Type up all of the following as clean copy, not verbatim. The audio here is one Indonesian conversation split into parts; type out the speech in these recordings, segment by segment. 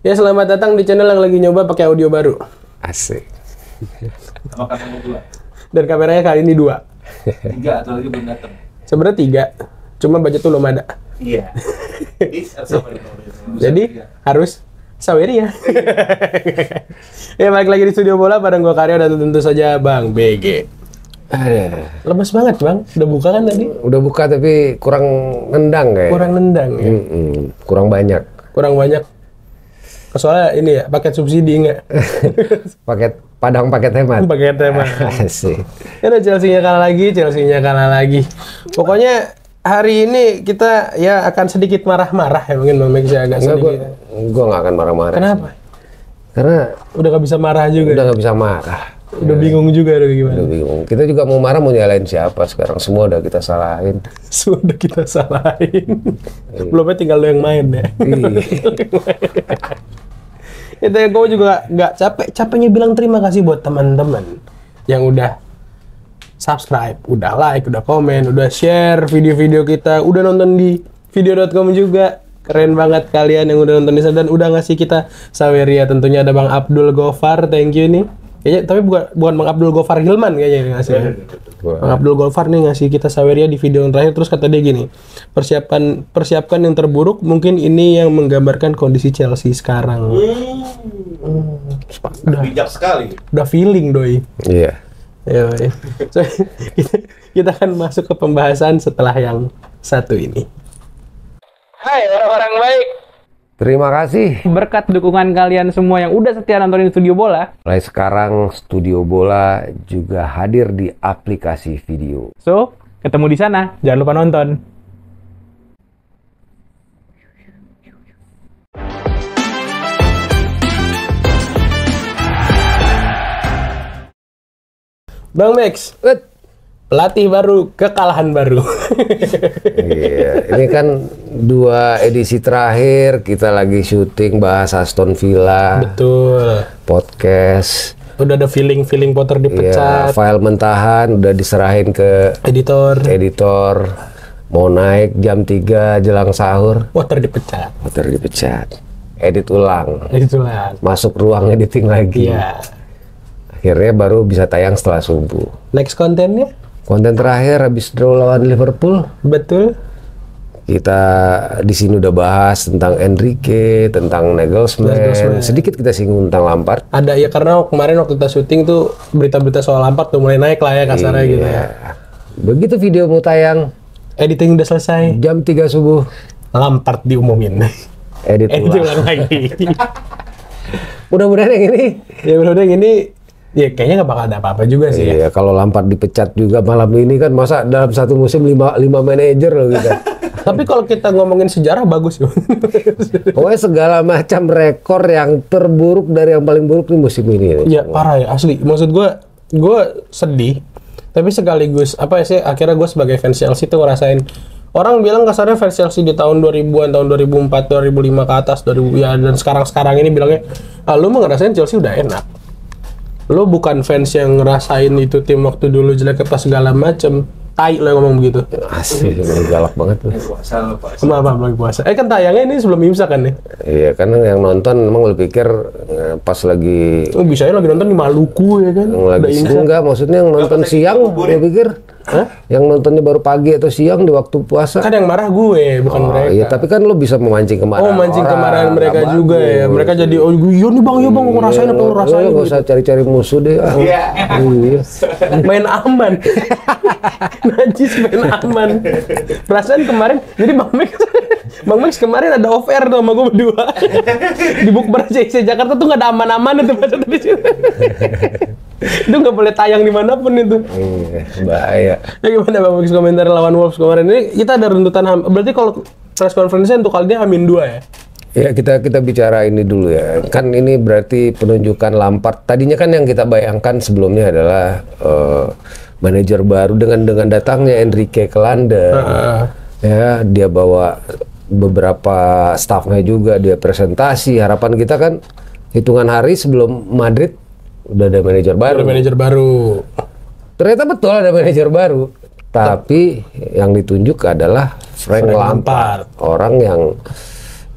Ya, selamat datang di channel yang lagi nyoba pakai audio baru. Asik. Sama kameranya 2. Dan kameranya kali ini 2. 3 atau lagi belum datang. Sebenarnya 3, cuma budget tuh belum ada. Iya. Jadi harus Saweria. Ya, balik lagi di studio bola bareng gua Karyo dan tentu saja Bang BG. Lemes banget Bang, udah buka kan tadi? Udah buka tapi kurang nendang kayak. Kurang nendang ya? Kurang banyak. Kurang banyak. Soalnya ini ya, paket subsidi nggak? paket hemat. Paket hemat. Asik. Ya udah, Chelsea-nya kalah lagi. Pokoknya hari ini kita ya akan sedikit marah-marah ya, mungkin Bang Max ya agak sedikit. Gua nggak akan marah-marah. Kenapa? Karena Udah nggak bisa marah juga. udah nggak bisa marah. Udah bingung juga udah gimana. Udah bingung. Kita juga mau marah mau nyalain siapa sekarang? Semua udah kita salahin. Sudah kita salahin. Belumnya tinggal lo yang main ya. Itu ya, gue juga nggak capeknya bilang terima kasih buat teman-teman yang udah subscribe, udah like, udah komen, udah share video-video kita, udah nonton di video.com juga. Keren banget kalian yang udah nonton di sana dan udah ngasih kita Saweria. Tentunya ada Bang Abdul Gofar, thank you nih. Kayaknya tapi bukan Bang Abdul Gofar Hilman kayaknya yang ngasih. Bang Abdul Gofar nih ngasih kita Saweria di video yang terakhir, terus kata dia gini, persiapkan yang terburuk, mungkin ini yang menggambarkan kondisi Chelsea sekarang. Udah bijak sekali. Udah feeling doi. Iya. Ya, so, kita akan masuk ke pembahasan setelah yang satu ini. Hai orang-orang baik. Terima kasih. Berkat dukungan kalian semua yang udah setia nontonin Studio Bola. Mulai sekarang Studio Bola juga hadir di aplikasi video. So, ketemu di sana. Jangan lupa nonton. Bang Max, pelatih baru, kekalahan baru. Iya, ini kan 2 edisi terakhir kita lagi syuting bahas Aston Villa. Betul. Podcast. Udah ada feeling Potter Iya, dipecat. file mentahan udah diserahin ke editor. Mau naik jam 3 jelang sahur. Potter dipecat. Motor dipecat. Edit ulang. Itulah. Masuk ruang editing lagi. Iya. Akhirnya baru bisa tayang setelah subuh. Next kontennya? Konten terakhir habis draw lawan Liverpool. Betul. Kita di sini udah bahas tentang Enrique, tentang Nagelsmann. Sedikit kita singgung tentang Lampard. Ada ya, karena kemarin waktu kita syuting tuh berita-berita soal Lampard tuh mulai naik lah ya kasarnya gitu ya. Begitu video mau tayang, Editing udah selesai. jam 3 subuh, Lampard diumumin. edit Editing ulang. ulang lagi. Mudah-mudahan yang ini. Ya mudah-mudahan yang ini ya kayaknya nggak bakal ada apa-apa juga sih ya. Iya, kalau Lampard dipecat juga malam ini kan, masa dalam satu musim 5 manajer loh gitu. Tapi kalau kita ngomongin sejarah bagus loh. Pokoknya segala macam rekor yang terburuk dari yang paling buruk di musim ini. Iya parah ya, asli. Maksud gue sedih. Tapi sekaligus apa ya sih, akhirnya gue sebagai fans Chelsea tuh ngerasain, orang bilang kasarnya fans Chelsea di tahun 2000-an, tahun 2004, 2005 ke atas, 2000 ya, dan sekarang ini bilangnya, lu mah ngerasain Chelsea udah enak. Lu bukan fans yang ngerasain itu tim waktu dulu jelek apa segala macem. Tai lo yang ngomong begitu. Asli, galak banget tuh. Puasa. Kenapa lagi puasa? Kan tayangnya ini sebelum imsak kan nih. Iya, karena yang nonton emang lu pikir pas lagi Oh, bisa lagi nonton di Maluku ya kan? Udah lagi imsak. enggak, maksudnya yang nonton siang, lu pikir yang nontonnya baru pagi atau siang di waktu puasa. Kan yang marah gue, bukan mereka. Iya, tapi kan lu bisa memancing kemarahan. Oh, mancing orang. kemarahan mereka Nggak juga bagus. ya. Mereka jadi, oh iya nih bang, iya bang, gue ngerasain apa lu rasain. Nggak usah cari-cari musuh deh. Iya. Iya. Main aman. Najis main aman. Perasaan kemarin, jadi Bang Max kemarin ada off air tuh sama gue berdua. Di Bukber CC Jakarta tuh nggak ada aman-aman itu maksudnya di situ. Itu nggak boleh tayang dimanapun itu. Iya, bahaya. Ya gimana Bang Max komentar lawan Wolves kemarin ini? Kita ada runtutan berarti kalau press conference-nya untuk kali dia H-2 ya? Ya, kita bicara ini dulu ya. Kan ini berarti penunjukan Lampard. Tadinya kan yang kita bayangkan sebelumnya adalah manajer baru dengan datangnya Enrique ke London. Ya, dia bawa beberapa staffnya juga, dia presentasi. Harapan kita kan hitungan hari sebelum Madrid udah ada manajer baru. Ada manajer baru. Ternyata betul ada manajer baru. Tapi yang ditunjuk adalah Frank Lampard. Orang yang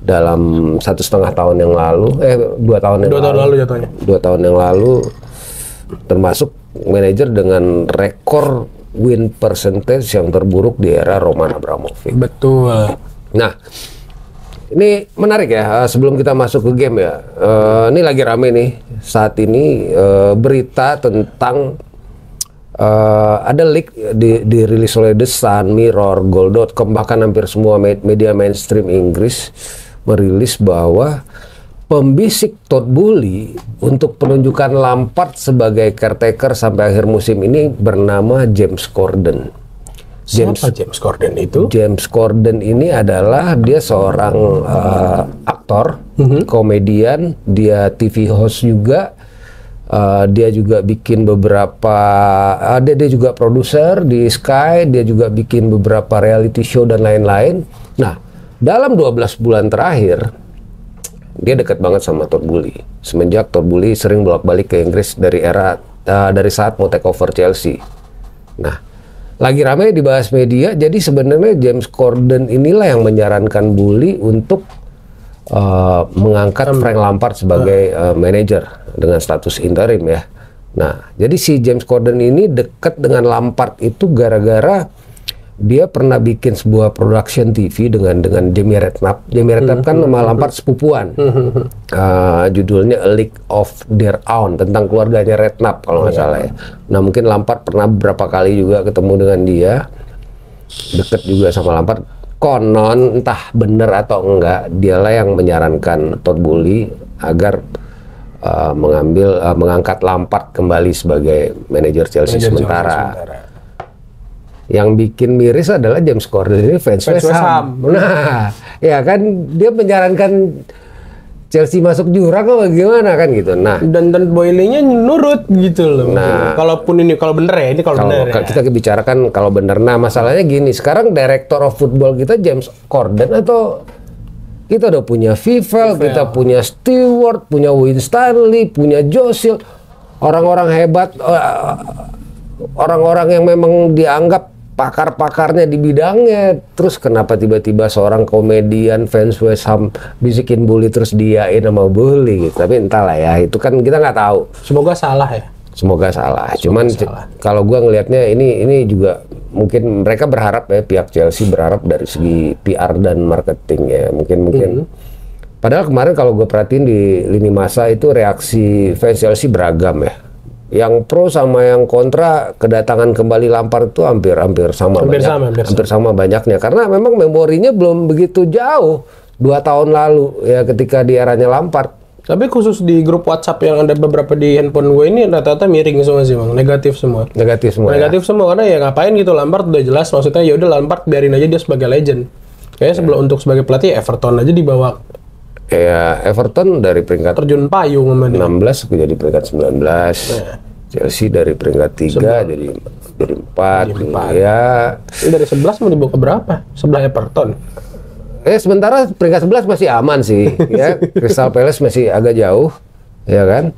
dalam 1,5 tahun yang lalu, 2 tahun yang 2 tahun lalu jatuhnya. 2 tahun yang lalu, termasuk manajer dengan rekor win percentage yang terburuk di era Roman Abramovich. Betul. Nah, ini menarik ya. Sebelum kita masuk ke game ya, ini lagi rame nih saat ini berita tentang ada leak dirilis oleh The Sun, Mirror, Goal.com, bahkan hampir semua media mainstream Inggris merilis bahwa pembisik Todd Boehly untuk penunjukan Lampard sebagai caretaker sampai akhir musim ini bernama James Corden. Siapa James Corden itu? James Corden ini adalah dia seorang aktor, komedian, dia TV host juga. Dia juga bikin beberapa, dia juga produser di Sky, dia juga bikin beberapa reality show dan lain-lain. Nah, dalam 12 bulan terakhir, dia dekat banget sama Todd Boehly. Semenjak Todd Boehly sering bolak-balik ke Inggris dari saat mau take over Chelsea. Nah, lagi ramai dibahas media, jadi sebenarnya James Corden inilah yang menyarankan Boehly untuk mengangkat Frank Lampard sebagai manajer dengan status interim ya. Nah, jadi si James Corden ini dekat dengan Lampard itu gara-gara dia pernah bikin sebuah production TV dengan Jamie Redknapp. Jamie Redknapp kan nama Lampard sepupuan. Judulnya A League of Their Own, tentang keluarganya Redknapp kalau nggak salah ya. Nah, mungkin Lampard pernah beberapa kali juga ketemu dengan dia, dekat juga sama Lampard. Konon entah bener atau enggak, dialah yang menyarankan Todd Boehly agar mengangkat Lampard kembali sebagai manajer Chelsea sementara. Yang bikin miris adalah James Corden ini fans West Ham. Nah, ya kan dia menyarankan Chelsea masuk jurang atau bagaimana kan gitu. Nah, dan Boehly-nya nurut gitu loh. Nah, kalaupun ini kalau bener ya, ini kalau bener ya. Kita bicarakan kalau bener. Nah, masalahnya gini, sekarang director of football kita James Corden atau kita udah punya Vivel, kita punya Stewart, punya Wayne Stanley, punya Josil, orang-orang hebat, orang-orang yang memang dianggap pakar-pakarnya di bidangnya. Terus kenapa tiba-tiba seorang komedian fans West Ham bisikin Boehly terus diain sama Boehly gitu. Tapi entahlah ya, itu kan kita nggak tahu. Semoga salah ya. Semoga salah. Cuman kalau gua ngelihatnya ini juga mungkin mereka berharap ya, pihak Chelsea berharap dari segi PR dan marketing ya. Mungkin padahal kemarin kalau gue perhatiin di lini masa itu reaksi fans Chelsea beragam ya. Yang pro sama yang kontra kedatangan kembali Lampard itu hampir sama banyaknya, karena memang memorinya belum begitu jauh 2 tahun lalu ya, ketika di eranya Lampard. Tapi khusus di grup WhatsApp yang ada beberapa di handphone gue ini rata-rata miring semua sih bang, negatif semua karena ya ngapain gitu, Lampard udah jelas maksudnya, ya udah Lampard biarin aja dia sebagai legend. Kayaknya sebelum untuk sebagai pelatih Everton aja dibawa. Ya, Everton dari peringkat terjun payung 16 jadi peringkat 19. Chelsea dari peringkat 3 jadi 4. Ya. Ini dari 11 mau dibawa ke berapa? Sebelah Everton. Sementara peringkat 11 masih aman sih ya. Crystal Palace masih agak jauh ya kan.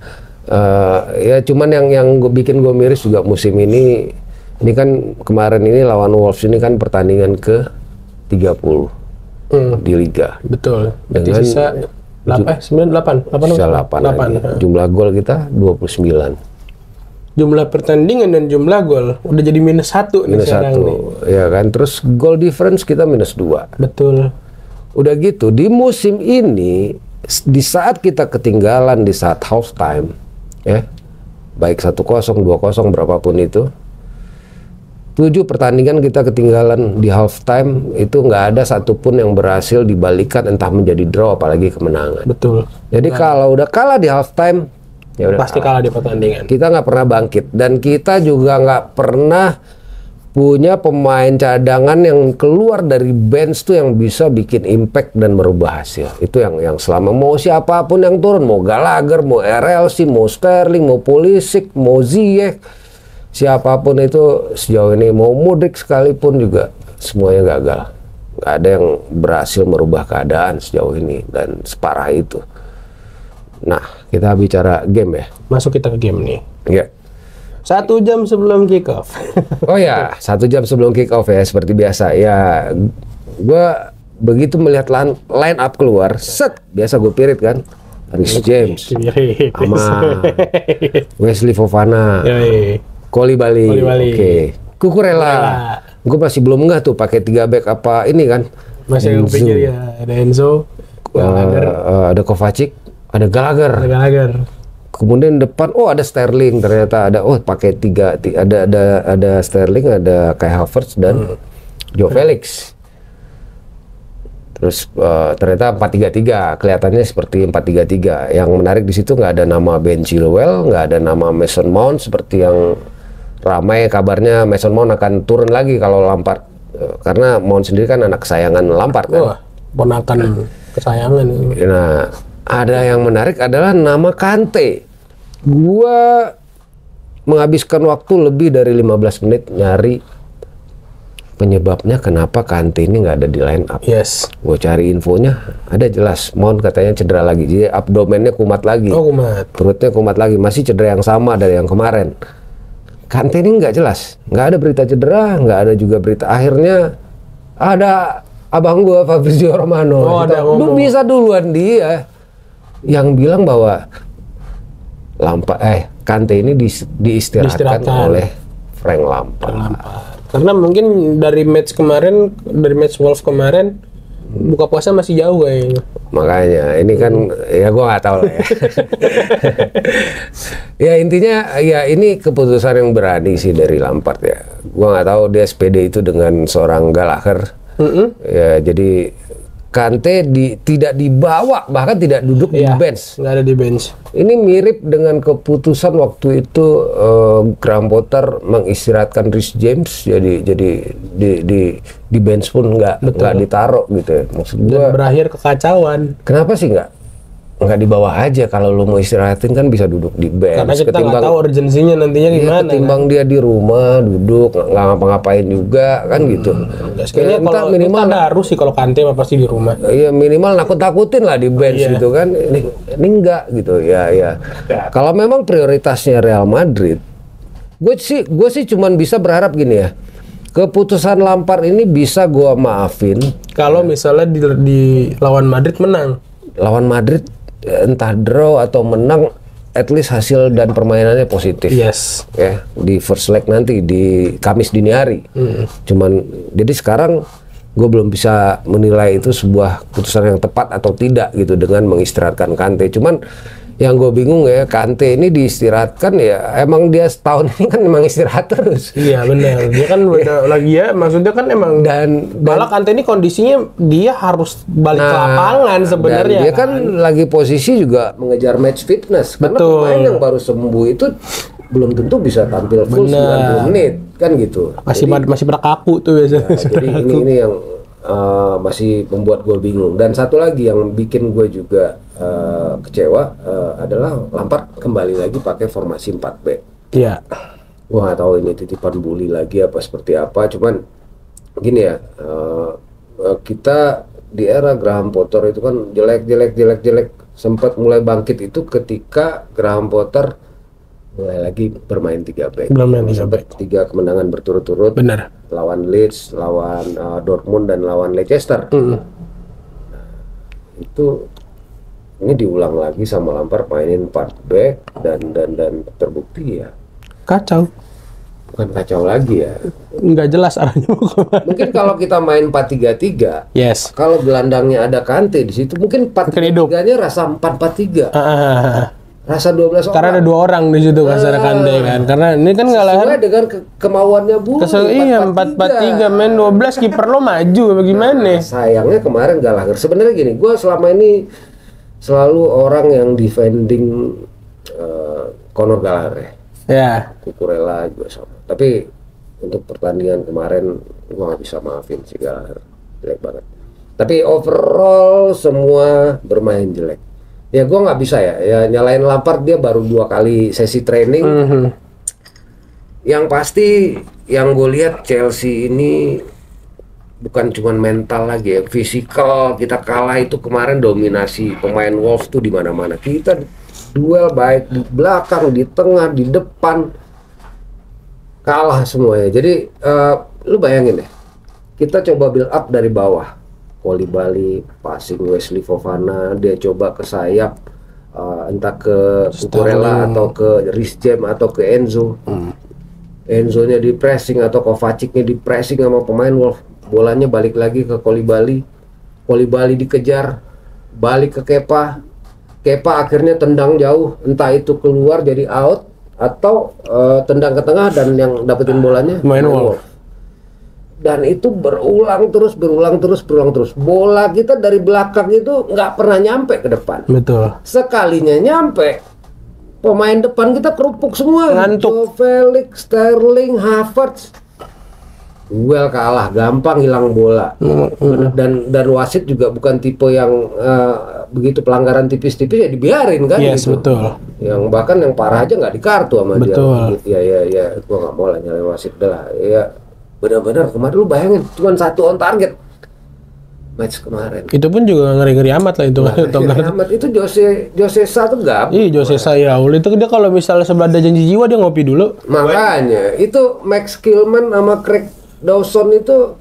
Ya cuman yang bikin gue miris juga musim ini kan kemarin ini lawan Wolves ini kan pertandingan ke 30 di Liga. Betul. Dengan sisa 8. Jumlah gol kita 29. Jumlah pertandingan dan jumlah gol udah jadi -1 nih sekarang nih. Ya kan, terus goal difference kita -2. Betul. Udah gitu di musim ini, di saat kita ketinggalan di saat half time ya, baik 1-0, 2-0 berapapun itu, 7 pertandingan kita ketinggalan di half time, itu nggak ada satupun yang berhasil dibalikan entah menjadi draw apalagi kemenangan. Betul. Jadi kalau udah kalah di half time, ya udah pasti kalah di pertandingan. Kita nggak pernah bangkit, dan kita juga nggak pernah punya pemain cadangan yang keluar dari bench tuh yang bisa bikin impact dan merubah hasil. Itu yang selama mau siapapun yang turun, mau Gallagher, mau RLC, mau Sterling, mau Pulisic, mau Ziyech, siapapun itu sejauh ini, mau Mudryk sekalipun juga semuanya gagal. Nggak ada yang berhasil merubah keadaan sejauh ini dan separah itu. Nah, kita bicara game ya. Masuk kita ke game nih. Ya. 1 jam sebelum kick off. Oh ya, 1 jam sebelum kick off ya, seperti biasa. Ya, gue begitu melihat line up keluar, set biasa gue pirit kan, Rhys James, sama Wesley Fofana, Koulibaly, oke, Cucurella. Gue masih belum nggak tuh pakai 3 back apa ini kan? Masih yang pikir ya, ada Enzo, ada Kovacic, ada Gallagher. Kemudian depan, oh ada Sterling, ternyata ada, oh pakai 3, ada Sterling, ada Kai Havertz dan Joe Felix. Terus ternyata 4-3-3, kelihatannya seperti 4-3-3. Yang menarik di situ nggak ada nama Ben Chilwell, nggak ada nama Mason Mount seperti yang ramai kabarnya Mason Mount akan turun lagi kalau Lampard, karena Mount sendiri kan anak kesayangan Lampard kan. Wah, ponakan kesayangan. Nah, ada yang menarik adalah nama Kante. Gua menghabiskan waktu lebih dari 15 menit nyari penyebabnya kenapa Kante ini nggak ada di line up. Yes. Gue cari infonya, ada jelas Mount katanya cedera lagi, jadi abdomennya kumat lagi. Oh, kumat. Perutnya kumat lagi, masih cedera yang sama dari yang kemarin. Kante ini nggak jelas, nggak ada berita cedera, nggak ada juga berita. Akhirnya ada abang gua Fabrizio Romano. Oh, ada Lu ngomong. bisa duluan dia yang bilang bahwa Kante ini diistirahatkan oleh Frank Lampard. Karena mungkin dari match Wolves kemarin buka puasa masih jauh kayaknya. Makanya ini kan ya gua nggak tahu lah ya. Ya intinya ya ini keputusan yang berani sih dari Lampard ya. Gua nggak tahu dia SPD itu dengan seorang Gallagher. Ya jadi Kante tidak dibawa, bahkan tidak duduk di bench. Nggak ada di bench. Ini mirip dengan keputusan waktu itu Graham Potter mengistirahatkan Rhys James, jadi di bench pun nggak ditaruh gitu ya. Maksud gua, Dan berakhir kekacauan. kenapa sih nggak dibawa aja? Kalau lu mau istirahatin kan bisa duduk di bench. Karena kita nggak tahu urgensinya nantinya gimana. Ketimbang dia di rumah duduk nggak ngapa-ngapain juga kan gitu. Kayaknya kalau minimal harus sih kalau Kante mah pasti di rumah. Iya minimal nakut-nakutin lah di bench gitu kan. Ini enggak gitu ya. Kalau memang prioritasnya Real Madrid, gue sih cuman bisa berharap gini ya. Keputusan Lampard ini bisa gue maafin kalau misalnya di lawan Madrid menang. Lawan Madrid entah draw atau menang, at least hasil dan permainannya positif. Yes. Ya di first leg nanti di Kamis dini hari. Cuman jadi sekarang gue belum bisa menilai itu sebuah keputusan yang tepat atau tidak gitu dengan mengistirahatkan Kante. Cuman yang gue bingung ya, Kante ini diistirahatkan ya emang dia setahun ini kan memang istirahat terus. Iya benar. Dia kan lagi ya, maksudnya kan emang malah Kante ini kondisinya dia harus balik ke lapangan sebenarnya. Dia kan lagi posisi juga mengejar match fitness. Karena pemain yang baru sembuh itu belum tentu bisa tampil full 90 menit kan gitu. Masih pada kaku tuh biasanya. Jadi ini yang masih membuat gue bingung. Dan satu lagi yang bikin gue juga kecewa adalah Lampard kembali lagi pakai formasi 4-back. Iya. Gue nggak tahu ini titipan bully lagi apa seperti apa. Cuman gini ya, kita di era Graham Potter itu kan jelek, sempat mulai bangkit itu ketika Graham Potter mulai lagi bermain 3-back. Bermain 3-back. 3 kemenangan berturut-turut. Benar. Lawan Leeds, lawan Dortmund dan lawan Leicester. Nah, itu ini diulang lagi sama Lampard mainin 4-back dan terbukti ya Kacau. bukan kacau lagi ya. Nggak jelas arahnya mau kemana. Mungkin kalau kita main 4-3-3, Yes. kalau gelandangnya ada Kante di situ mungkin 4-3-3-nya rasa 4-4-3. Rasa 12 orang. Karena ada 2 orang di situ kan secara Kante kan. Karena ini kan sesuai dengan kemauannya Bu. Iya 4-4-3 main 12 kiper lo maju bagaimana? Sayangnya kemarin Gallagher. Sebenarnya gini, gue selama ini selalu orang yang defending Conor Gallagher Ya. Cucurella juga sama. Tapi untuk pertandingan kemarin gue nggak bisa maafin si Gallagher, jelek banget. Tapi overall semua bermain jelek. Ya gue nggak bisa ya nyalain Lampard, dia baru 2 kali sesi training. Yang pasti yang gue lihat Chelsea ini bukan cuma mental lagi ya, fisikal. Kita kalah itu kemarin dominasi pemain Wolves tuh di mana-mana. Kita duel baik di belakang, di tengah, di depan, kalah semuanya. Jadi lu bayangin deh, kita coba build up dari bawah, Koulibaly, passing Wesley Fofana, dia coba ke sayap, entah ke Cucurella atau ke Reece James atau ke Enzo. Enzo-nya di pressing atau Kovacic-nya di pressing sama pemain Wolf. Bolanya balik lagi ke Koulibaly. Koulibaly dikejar, balik ke Kepa. Kepa akhirnya tendang jauh, entah itu keluar jadi out atau tendang ke tengah dan yang dapetin bolanya main Wolf. Dan itu berulang terus. Bola kita dari belakang itu nggak pernah nyampe ke depan. Betul. Sekalinya nyampe, pemain depan kita kerupuk semua. Ngantuk. Joe Felix, Sterling, Havertz. Duel kalah, gampang hilang bola. Dan wasit juga bukan tipe yang begitu pelanggaran tipis-tipis ya dibiarin kan. Yes, gitu. betul. Yang bahkan yang parah aja nggak dikartu sama Betul. dia. Ya, gua nggak mau lah nyalain wasit dah. Ya, benar-benar kemarin lu bayangin cuma 1 on target match kemarin. Itu pun juga ngeri-ngeri amat lah itu. Amat itu Jose Sa tuh gak. Jose Sayaul itu dia kalau misalnya sebelah ada janji jiwa dia ngopi dulu. Makanya itu Max Kilman sama Craig Dawson itu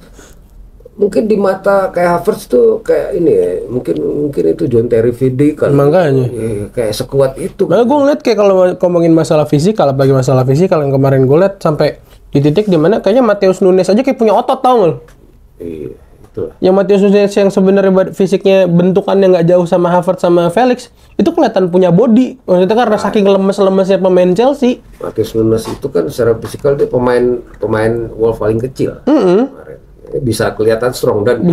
mungkin di mata kayak Havertz tuh kayak ini ya, mungkin itu John Terry Fidi kan. Makanya. Kayak sekuat itu. Nah, gue ngeliat kayak kalau ngomongin masalah fisikal, apalagi masalah fisikal yang kemarin gue liat sampai di titik dimana kayaknya Matheus Nunes aja kayak punya otot, tau nggak? Iya, itulah. Yang Matheus Nunes yang sebenarnya fisiknya bentukannya nggak jauh sama Havertz sama Felix itu kelihatan punya body. Maksudnya karena saking lemes-lemesnya pemain Chelsea. Matheus Nunes itu kan secara fisikal dia pemain Wolf paling kecil. Kemarin. Bisa kelihatan strong dan tapi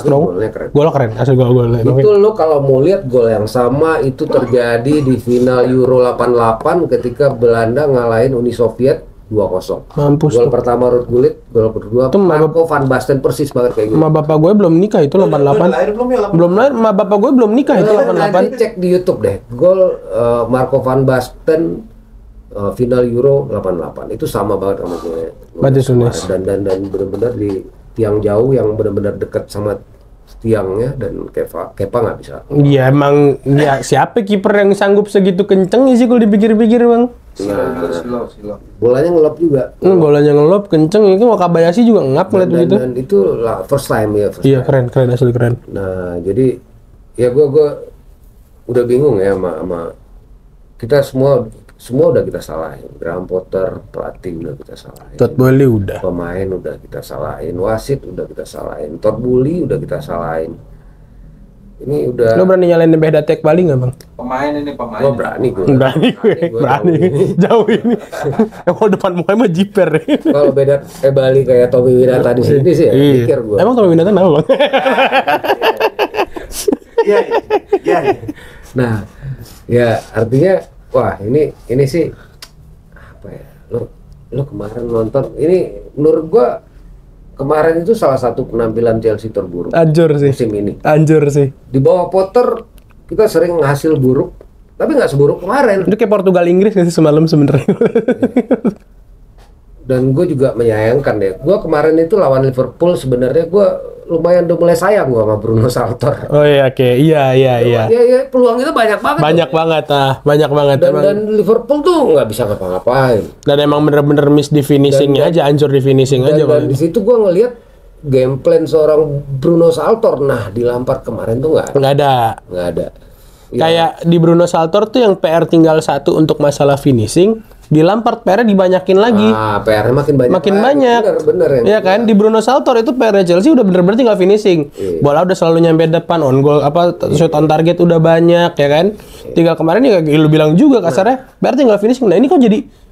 golnya keren. Gol keren, asli gol. Itu lo kalau mau lihat gol yang sama itu terjadi di final Euro 88 ketika Belanda ngalahin Uni Soviet 2-0. Mampus. Gol pertama Ruud Gullit, gol kedua Marco van Basten, persis banget kayak gitu. Ma bapak gue belum nikah itu 88. Belum lahir, ma bapak gue belum nikah itu 88. Nanti cek di YouTube deh. Gol Marco van Basten final Euro 88 itu sama banget sama gue. Matheus Nunes. Dan benar-benar di tiang jauh yang benar-benar dekat sama tiangnya dan Kepa nggak bisa. Iya emang ya siapa kiper yang sanggup segitu kenceng sih kalau dipikir-pikir bang. Slow. Bolanya ngelop juga. Bolanya ngelop kenceng itu Wakabayashi juga ngap ngeliat begitu. Dan itu lah first time ya. Iya keren asli keren. Nah jadi ya gue udah bingung ya sama kita semua udah kita salahin. Graham Potter, pelatih udah kita salahin. Todd Boehly udah. Pemain udah kita salahin, wasit udah kita salahin, Todd Boehly udah kita salahin. Ini udah. Lo berani nyalain Beda Tek Bali nggak bang? Pemain. Gue berani gue. Berani. Jauh ini. Kalau depan muka mah jiper. Kalau beda Bali kayak Tommy Winata di sini sih ya, pikir gue. Emang Tommy Winata kenapa bang? Iya. Nah, ya artinya, wah ini sih apa ya? Lo kemarin nonton ini, menurut gue kemarin itu salah satu penampilan Chelsea terburuk. Anjur sih. Musim ini. Anjur sih. Di bawah Potter kita sering hasil buruk, tapi nggak seburuk kemarin. Itu kayak Portugal Inggris nggak sih semalam sebenarnya. Dan gue juga menyayangkan deh. Gue kemarin itu lawan Liverpool sebenarnya gue lumayan udah mulai sayang gue sama Bruno Saltor. Oh iya oke. Iya. Ya peluang itu banyak banget. Banyak banget. Dan Liverpool tuh nggak bisa ngapa-ngapain. Dan emang bener-bener miss di finishingnya aja, hancur di finishing aja. Dan di situ gue ngelihat game plan seorang Bruno Saltor. Nah di Lampard kemarin tuh nggak ada. Ya. Kayak di Bruno Saltor tuh yang PR tinggal satu untuk masalah finishing. Di Lampard PR-nya dibanyakin lagi. PR-nya makin banyak. Bener ya kan? Di Bruno Saltor itu PR-nya Chelsea udah bener-bener tinggal finishing. Bola udah selalu nyampe depan, on goal shoot on target udah banyak ya kan. Tinggal kemarin ya lu bilang juga kasarnya PR tinggal finishing. Nah ini kok jadi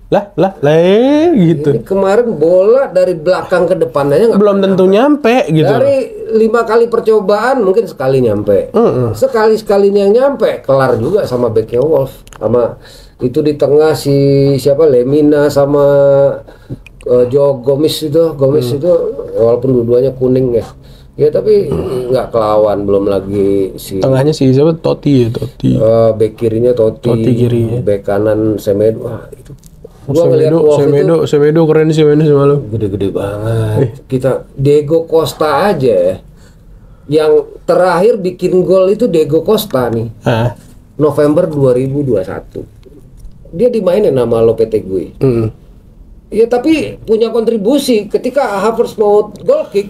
gitu. Ini kemarin bola dari belakang ke depan aja belum tentu nyampe gitu. Dari 5 kali percobaan mungkin sekali nyampe. Sekali-sekalinya yang nyampe kelar juga sama backnya Wolf. Sama itu di tengah siapa Lemina sama Joe Gomez itu walaupun dua-duanya kuning ya. Ya tapi nggak kelawan, belum lagi si tengahnya si siapa Totti. Back kirinya Totti kirinya. Back kanan Semedo. itu Semedo keren sih mainnya semalam. Gede-gede banget. Kita Diego Costa aja yang terakhir bikin gol itu Diego Costa nih. November 2021. Dia dimainin nama Lopetegui. Ya tapi punya kontribusi ketika Havertz mau goal kick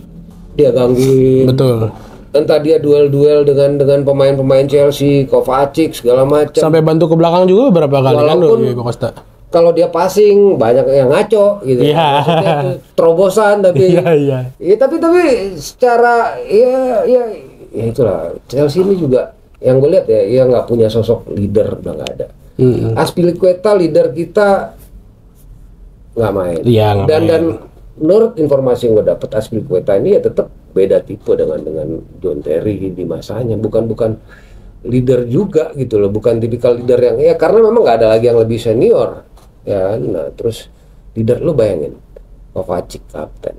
dia gangguin. Betul. entah dia duel-duel dengan pemain-pemain Chelsea, Kovacic segala macam. Sampai bantu ke belakang juga beberapa kali kan Walaupun Diego Costa. kalau dia passing banyak yang ngaco gitu. Iya. Maksudnya itu terobosan tapi Iya. ya, tapi secara ya itulah Chelsea ini juga yang gue lihat ya nggak punya sosok leader, udah nggak ada. Azpilicueta leader kita nggak main. Iya, nggak main. Dan menurut informasi yang gue dapet Azpilicueta ini ya tetap beda tipe dengan John Terry di masanya, bukan leader juga gitu loh, bukan tipikal leader yang ya karena memang nggak ada lagi yang lebih senior ya. Nah terus leader lu bayangin Kovacic kapten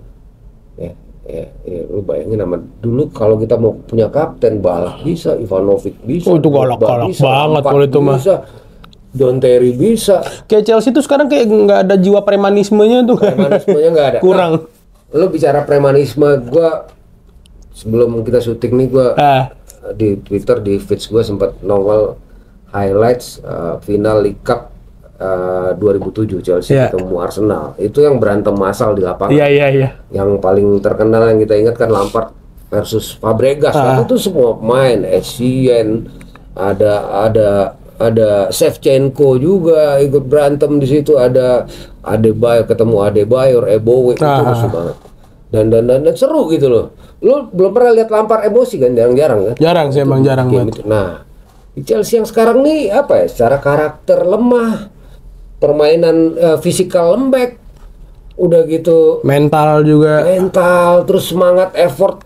ya, lu bayangin nama dulu kalau kita mau punya kapten Balak bisa, Ivanovic bisa, Oh, itu galak-galak bisa, banget Lampard kalau itu mah. bisa, John Terry bisa. Kayak Chelsea tuh sekarang kayak nggak ada jiwa premanismenya tuh. Premanismenya nggak ada. Kurang. Nah, lu bicara premanisme, gua sebelum kita syuting nih gua di Twitter di feeds gua sempat nongol highlights final League Cup 2007 Chelsea ketemu Arsenal. Itu yang berantem massal di lapangan. Iya. Yang paling terkenal yang kita ingat kan Lampard versus Fabregas. Itu semua pemain, Essien, ada Shevchenko juga ikut berantem di situ, ada Adebayor ketemu Adebayor, Ebowe itu rusuh banget. Dan seru gitu loh. Lu belum pernah lihat Lampard emosi kan, jarang-jarang kan? Jarang sih, emang jarang banget. Nah, di Chelsea yang sekarang nih apa ya? Secara karakter lemah, permainan fisikal lembek, udah gitu Mental juga. mental, terus semangat, effort,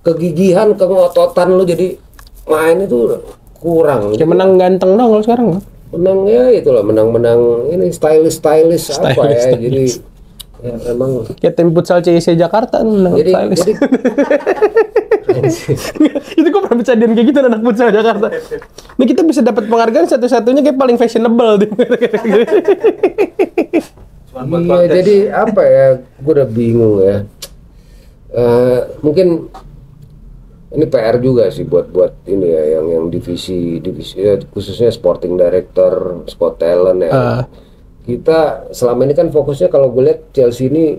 kegigihan, kengototan lu jadi main itu kurang. Kayak menang ganteng dong kalau sekarang kan. Menangnya itu loh, menang ini stylish apa ya, jadi ya emang Kayak tim futsal CIC Jakarta menang jadi itu kok pernah bercandaan kayak gitu anak futsal Jakarta. Ini kita bisa dapat penghargaan satu-satunya kayak paling fashionable. iya, jadi apa ya, gue udah bingung ya. Mungkin ini PR juga sih buat ini ya, yang divisi ya, khususnya sporting director, sport talent ya. Kita selama ini kan fokusnya kalau gue lihat Chelsea ini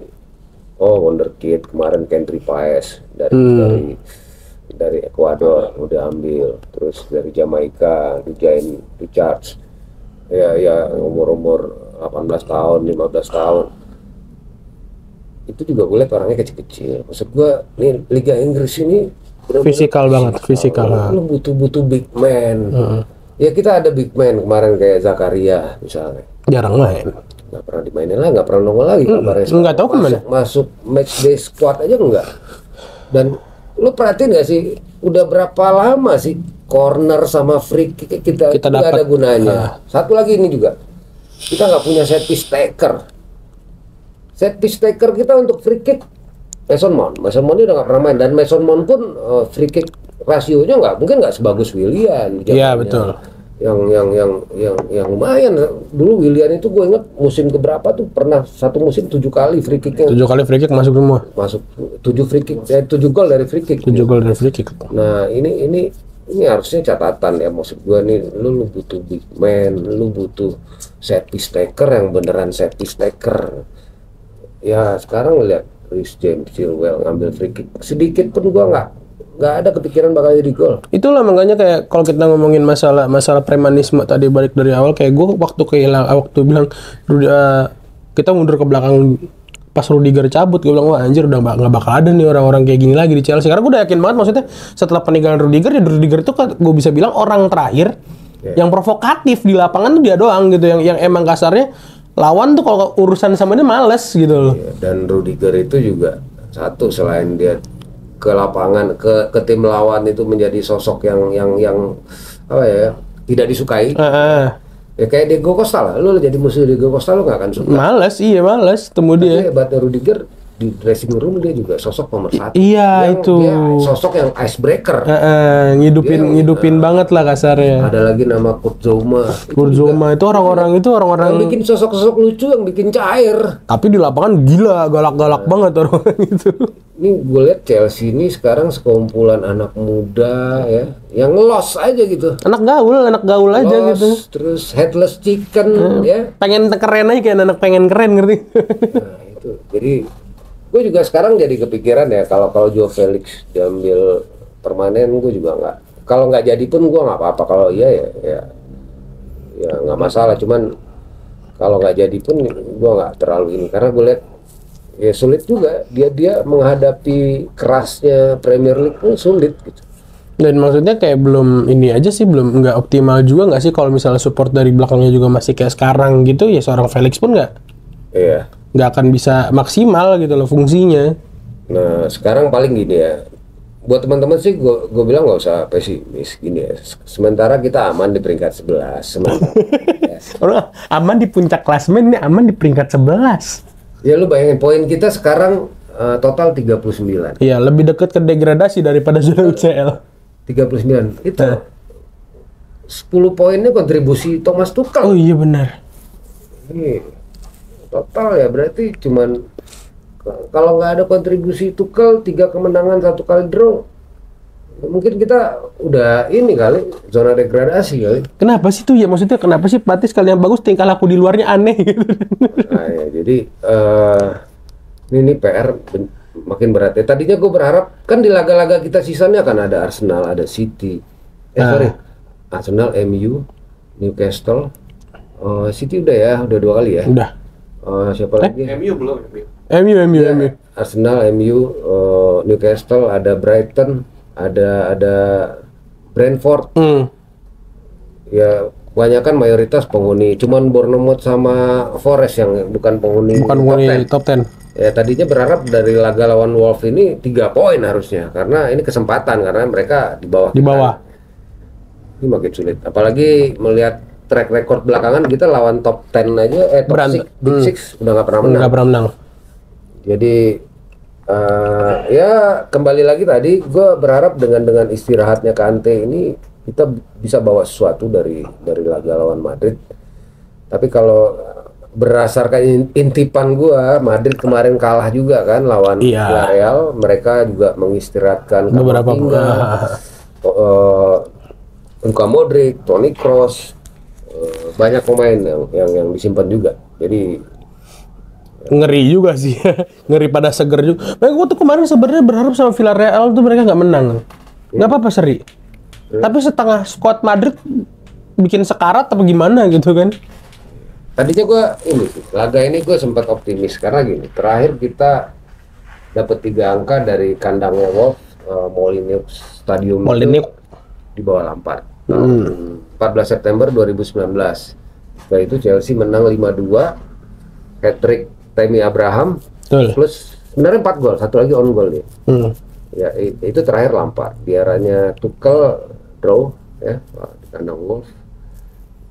wonderkid, kemarin Kendry Paes dari Ekuador udah ambil, terus dari Jamaika Dujain Richards ya umur 18 tahun 15 tahun itu juga gue lihat orangnya kecil-kecil. Maksud gue nih Liga Inggris ini Fisikal banget, fisikal. Lu butuh big man. Ya kita ada big man kemarin kayak Zakaria misalnya. Jarang main. Nggak pernah dimainin lah, nggak pernah nongol lagi kabarnya. Nggak tahu kemana. Masuk match day squad aja enggak. Dan lu perhatiin nggak sih, udah berapa lama sih corner sama free kick kita nggak ada gunanya. Satu lagi ini juga, kita nggak punya set piece taker. Set piece taker kita untuk free kick Mason Mount ini udah nggak pernah main, dan Mason Mount pun free kick rasionya nggak sebagus Willian. Iya betul. Yang lumayan dulu Willian itu gue inget musim keberapa tuh pernah satu musim 7 kali free kicknya. 7 kali free kick masuk semua. Masuk 7 free kick, 7 gol dari free kick. 7 gol dari free kick. Nah ini harusnya catatan ya, maksud gue nih, lu butuh big man, lu butuh set piece taker yang beneran set piece taker. Ya sekarang lihat Reece James Chilwell ngambil free kick sedikit pun gua nggak ada kepikiran bakal jadi gol. Itulah makanya kayak kalau kita ngomongin masalah premanisme tadi balik dari awal, kayak gue waktu bilang kita mundur ke belakang pas Rudiger cabut, gue bilang wah anjir udah nggak bakal ada nih orang-orang kayak gini lagi di Chelsea. Karena gue udah yakin banget, maksudnya setelah peninggalan Rudiger itu kan gue bisa bilang orang terakhir yang provokatif di lapangan tuh dia doang gitu, yang emang kasarnya lawan tuh kalau urusan sama dia males gitu loh. Dan Rudiger itu juga satu, selain dia ke lapangan ke tim lawan itu menjadi sosok yang apa ya, tidak disukai. Ya kayak Diego Costa lah, lu jadi musuh Diego Costa lu nggak akan suka. Males temu dia. Hebatnya Rudiger di dressing room dia juga sosok nomor 1. Iya itu. Dia sosok yang icebreaker. Ngidupin banget lah kasarnya. Ada lagi nama Kurt Zouma itu orang-orang yang bikin sosok-sosok lucu, yang bikin cair. Tapi di lapangan gila, galak-galak banget orang itu. Ini gue lihat Chelsea ini sekarang sekumpulan anak muda ya, yang los aja gitu. Anak gaul aja gitu. Terus headless chicken ya. Pengen keren aja, kayak anak pengen keren, ngerti? Nah itu. Jadi gue juga sekarang jadi kepikiran ya, kalau Joe Felix diambil permanen gue juga nggak. Kalau nggak jadi pun gue nggak apa-apa. Kalau iya ya nggak masalah. Cuman kalau nggak jadi pun gue nggak terlalu ini karena gue lihat ya sulit juga dia menghadapi kerasnya Premier League pun sulit gitu. Dan maksudnya kayak belum ini aja sih, belum nggak optimal juga nggak sih kalau misalnya support dari belakangnya juga masih kayak sekarang gitu ya, seorang Felix pun Iya. nggak akan bisa maksimal gitu loh fungsinya. Nah sekarang paling gini ya, buat teman-teman sih gue bilang nggak usah pesimis gini ya. Sementara kita aman di peringkat 11 sementara. Orang aman di puncak klasemen nih, aman di peringkat 11. Ya lu bayangin poin kita sekarang total 39. Iya, lebih dekat ke degradasi daripada zona UCL. 39 itu 10 poinnya kontribusi Thomas Tuchel. Oh iya benar. Ini total ya berarti cuman kalau nggak ada kontribusi Tuchel 3 kemenangan 1 kali draw, mungkin kita udah ini kali zona degradasi kali. Kenapa sih tuh ya, maksudnya kenapa sih pelatih sekali yang bagus tingkah laku di luarnya aneh gitu. Nah, ya, jadi ini PR makin berat ya. Tadinya gue berharap kan di laga-laga kita sisanya kan ada Arsenal, ada City, Arsenal, MU, Newcastle, City udah ya, udah 2 kali ya. Udah. Siapa lagi? MU belum. MU. Arsenal, MU, Newcastle, ada Brighton, ada Brentford. Ya kebanyakan mayoritas penghuni. Cuman Bournemouth sama Forest yang bukan penghuni top 10. Ya tadinya berharap dari laga lawan Wolves ini 3 poin harusnya karena ini kesempatan karena mereka di bawah. Di bawah. Ini makin sulit. Apalagi melihat track record belakangan kita lawan top 10 aja top 6, Big Six udah nggak pernah menang. Nggak pernah menang. Jadi ya kembali lagi tadi gue berharap dengan istirahatnya Kante ini kita bisa bawa sesuatu dari laga lawan Madrid. Tapi kalau berdasarkan intipan gua, Madrid kemarin kalah juga kan lawan Villarreal. Mereka juga mengistirahatkan beberapa Luka Modric, Toni Kroos, banyak pemain yang disimpan juga. Jadi ngeri juga sih, ngeri pada seger juga. Nah, gua tuh kemarin sebenarnya berharap sama Villarreal tuh mereka nggak menang, nggak apa-apa seri. Tapi setengah squad Madrid bikin sekarat apa gimana gitu kan? Tadinya gue laga ini gue sempat optimis karena gini, terakhir kita dapat 3 angka dari kandangnya Wolves, Molineux Stadium itu di bawah Lampard. 14 September 2019. Setelah itu Chelsea menang 5-2, hat-trick Tammy Abraham. Betul. Plus sebenarnya 4 gol, 1 lagi on goal nih. Ya itu terakhir Lampard. Di eranya Tuchel draw ya di kandang Wolves.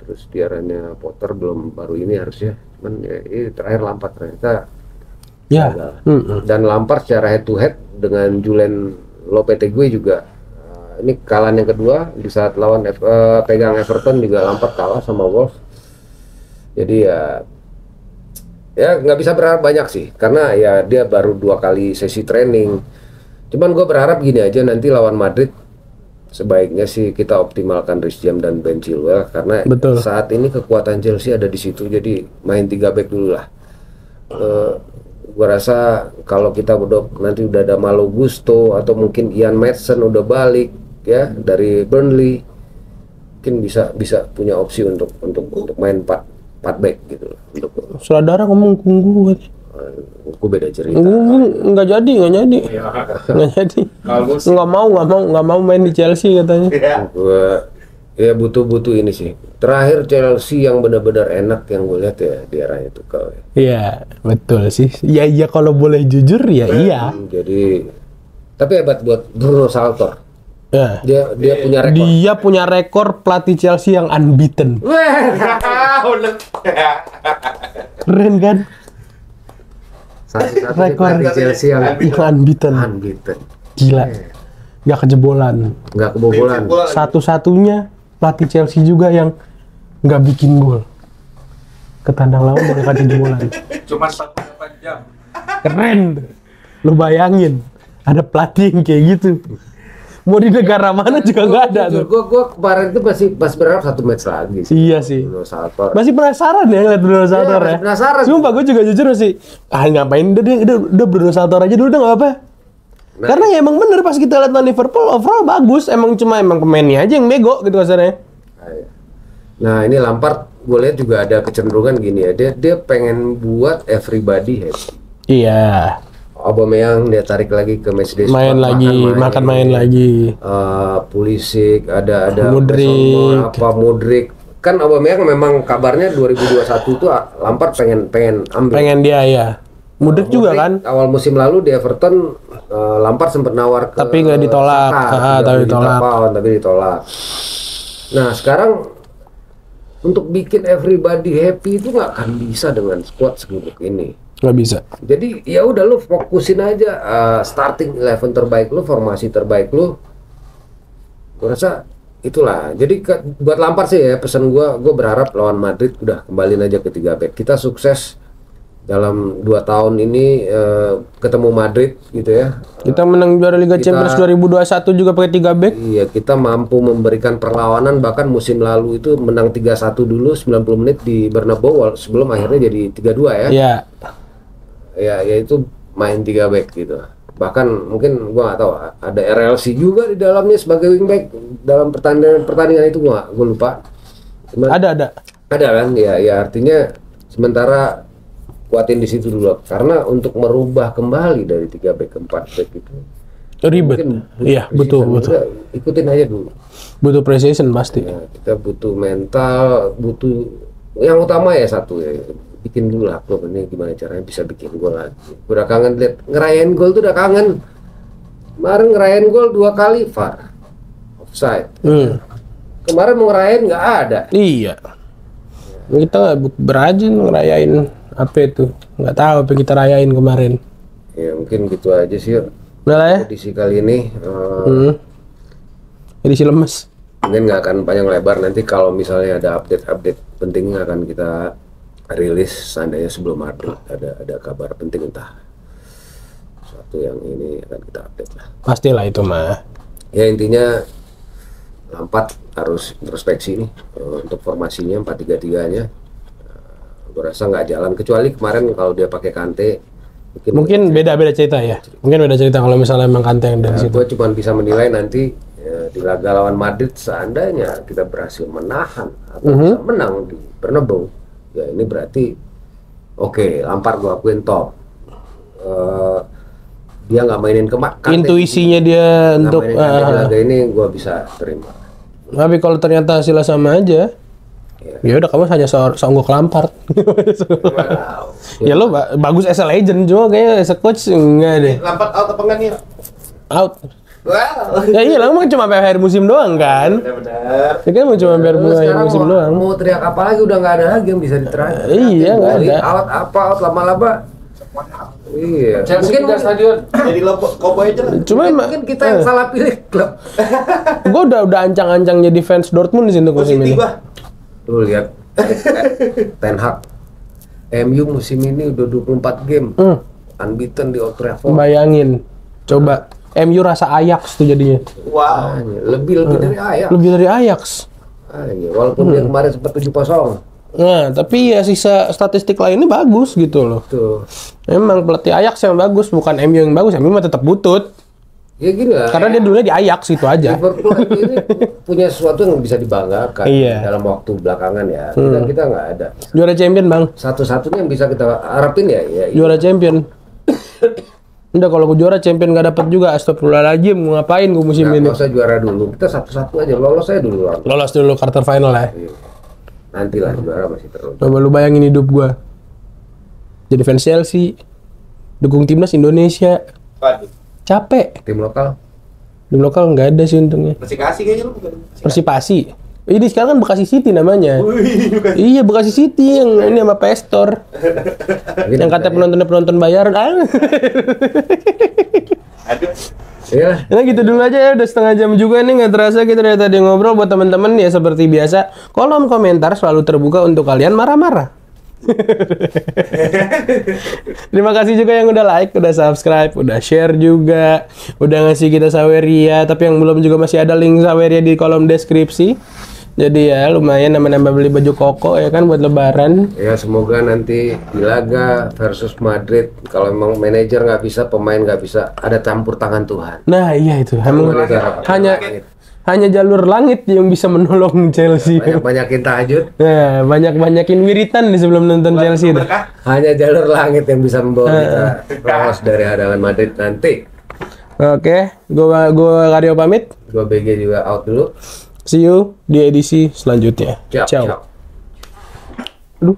Terus di eranya Potter baru ini harusnya, cuman ya ini terakhir Lampard ternyata gagal. Dan Lampard secara head to head dengan Julen Lopetegui juga ini kekalahan yang kedua di saat lawan pegang Everton juga Lampard kalah sama Wolves. Jadi ya nggak bisa berharap banyak sih karena ya dia baru 2 kali sesi training. Cuman gue berharap gini aja, nanti lawan Madrid sebaiknya sih kita optimalkan Reece James dan Ben Chilwell karena saat ini kekuatan Chelsea ada di situ, jadi main 3 back dulu lah. Gua rasa kalau kita nanti udah ada Malo Gusto atau mungkin Ian Maatsen udah balik ya dari Burnley, mungkin bisa punya opsi untuk main 4 back gitu loh. Saudara ngomong kunggu kan. Gue beda cerita. Nggak jadi. Nggak mau main di Chelsea katanya. Gue ya butuh ini sih. Terakhir Chelsea yang benar-benar enak yang gue lihat ya di eranya Tuchel. Iya betul sih. Iya kalau boleh jujur ya iya. Jadi tapi hebat buat Bruno Saltor. Ya. Dia punya rekor. Dia punya rekor pelatih Chelsea yang unbeaten. Keren kan? Rekor Chelsea yang unbeaten. Gila. Nggak kejebolan. Nggak kebobolan. Satu-satunya pelatih Chelsea juga yang nggak bikin gol. Ke tandang lawan mereka kejebolan. Cuma 48 jam. Keren. Lu bayangin ada pelatih yang kayak gitu. Mau di negara mana juga nggak ada tuh. Gue kemarin tuh masih berharap 1 match lagi sih. Iya sih. Bruno Saltor. Masih penasaran ya ngeliat Bruno Saltor ya. Penasaran. Sumpah gue juga jujur sih. Ngapain udah Bruno Saltor aja dulu udah nggak apa. Karena ya emang bener pas kita lihat lawan Liverpool overall bagus, emang pemainnya aja yang bego gitu kasarnya. Nah ini Lampard gue lihat juga ada kecenderungan gini ya, dia pengen buat everybody happy. Iya. Aubameyang dia tarik lagi ke matchday squad, Main lagi. Pulisic, ada Modric. Modric. Kan Aubameyang memang kabarnya 2021 itu Lampard pengen ambil. Pengen dia ya. Modric juga kan. Awal musim lalu di Everton Lampard sempat nawar ke Tapi nggak ditolak. Saka, 30 juta pound, tapi ditolak. Nah sekarang untuk bikin everybody happy itu nggak akan bisa dengan squad segitu ini. Nggak bisa. Jadi ya udah lu fokusin aja starting 11 terbaik lu, formasi terbaik lu. Gue rasa itulah. Jadi buat Lampard sih ya pesan gue berharap lawan Madrid udah kembaliin aja ke 3 back. Kita sukses dalam 2 tahun ini ketemu Madrid gitu ya. Kita menang juara Liga Champions 2021 juga pakai 3 back. Iya, kita mampu memberikan perlawanan, bahkan musim lalu itu menang 3-1 dulu 90 menit di Bernabeu sebelum akhirnya jadi 3-2 ya. Iya. Ya itu main 3 back gitu. Bahkan mungkin gua nggak tahu ada RLC juga di dalamnya sebagai wingback dalam pertandingan itu gua lupa. Cuman, Ada. Ada kan? Ya artinya sementara kuatin di situ dulu karena untuk merubah kembali dari 3 back ke 4 back itu Ribet. Iya, betul. Ikutin aja dulu. Butuh precision pasti. Ya, kita butuh mental, butuh yang utama ya satu ya. Bikin dulu lah klub ini gimana caranya bisa bikin gol lagi. Udah kangen lihat ngerayain gol tuh udah kangen. Kemarin ngerayain gol 2 kali VAR. Offside. Kemarin mau ngerayain nggak ada. Iya. Kita berajin ngerayain apa itu? Nggak tahu apa yang kita rayain kemarin. Ya mungkin gitu aja sih. Udah lah ya. Edisi kali ini Edisi lemes. mungkin nggak akan panjang lebar. Nanti kalau misalnya ada update penting akan kita rilis seandainya sebelum Madrid ada kabar penting entah suatu yang ini akan kita update lah. Pastilah itu mah. Ya intinya Lampard harus introspeksi nih untuk formasinya 4-3-3-nya. Gue rasa nggak jalan kecuali kemarin kalau dia pakai Kante mungkin beda cerita ya. Mungkin beda cerita kalau misalnya emang Kante yang dari situ. Gue cuma bisa menilai nanti di laga lawan Madrid seandainya kita berhasil menahan atau bisa menang di Bernabeu. Ya ini berarti oke, Lampard gue akuin top. Dia nggak mainin Kante. Intuisinya dia untuk di laga ini gue bisa terima. Tapi kalau ternyata hasilnya sama aja, ya udah kamu hanya seonggok Lampard. Ya lo bagus as a legend cuma kayaknya as a coach enggak deh. Lampard out apa enggak nih? Out. Wow. Ya iya lah, emang cuma sampai akhir musim doang kan. Benar-benar. Ya kan mau cuma sampai akhir musim doang. Mau teriak apa lagi udah nggak ada lagi yang bisa diteriak. Iya nggak ada. Out lama-lama. Iya. Mungkin udah stadion jadi Cowboy aja lah. Cuma Mungkin kita yang salah pilih klub. Gue udah ancang-ancang jadi fans Dortmund di sini musim ini. Tuh lihat Ten Hag. MU musim ini udah 24 game. Unbeaten di Old Trafford. Bayangin. Coba MU rasa Ajax tuh jadinya. Wow. Lebih dari Ajax. Lebih dari Ajax. Walaupun dia kemarin sempat 7-0. Nah, tapi ya sisa statistik lainnya bagus gitu loh. Tuh. Emang pelatih Ajax yang bagus, bukan MU yang bagus. MU mah tetap butut. Ya gini lah. Karena dia dulunya di Ajax itu aja. Liverpool ini punya sesuatu yang bisa dibanggakan dalam waktu belakangan ya. Kita nggak ada. Juara champion, Bang. Satu-satunya yang bisa kita harapin ya. Juara champion. Udah kalau gue juara champion nggak dapat juga, astagfirullahaladzim, mau ngapain gue musim ini? Nggak usah juara dulu, kita satu-satu aja, lolos aja dulu. Lolos dulu quarter final ya. Nanti lah juara masih terus. Coba lu bayangin hidup gue. Jadi fans Chelsea, dukung timnas Indonesia, Waduh. capek. Tim lokal? Tim lokal nggak ada sih untungnya. Masih kasih kayaknya lu bukan. Persipasi. Ini sekarang kan Bekasi City namanya. Bukan. Iya Bekasi City yang ini sama Pestor. Yang kata penonton bayaran. Aduh. Iya. Nah gitu dulu aja ya, udah setengah jam juga nih, nggak terasa kita dari tadi ngobrol. Buat teman-teman ya seperti biasa, kolom komentar selalu terbuka untuk kalian marah-marah. Terima kasih juga yang udah like, udah subscribe, udah share juga, udah ngasih kita Saweria. Tapi yang belum juga masih ada link Saweria di kolom deskripsi. Jadi ya lumayan nambah-nambah beli baju koko ya kan buat lebaran. Ya semoga nanti di laga versus Madrid kalau memang manajer nggak bisa, pemain nggak bisa, ada campur tangan Tuhan. Nah iya itu emang Itu harapan. hanya jalur langit yang bisa menolong Chelsea. Banyak-banyakin tahajud. Nah, banyakin wiritan di sebelum nonton Chelsea itu. Hanya jalur langit yang bisa membawa kita lolos dari hadangan Madrid nanti. Oke, gua Karyo pamit. Gua BG juga out dulu. See you di edisi selanjutnya. Ciao. Ciao. Ciao. Aduh.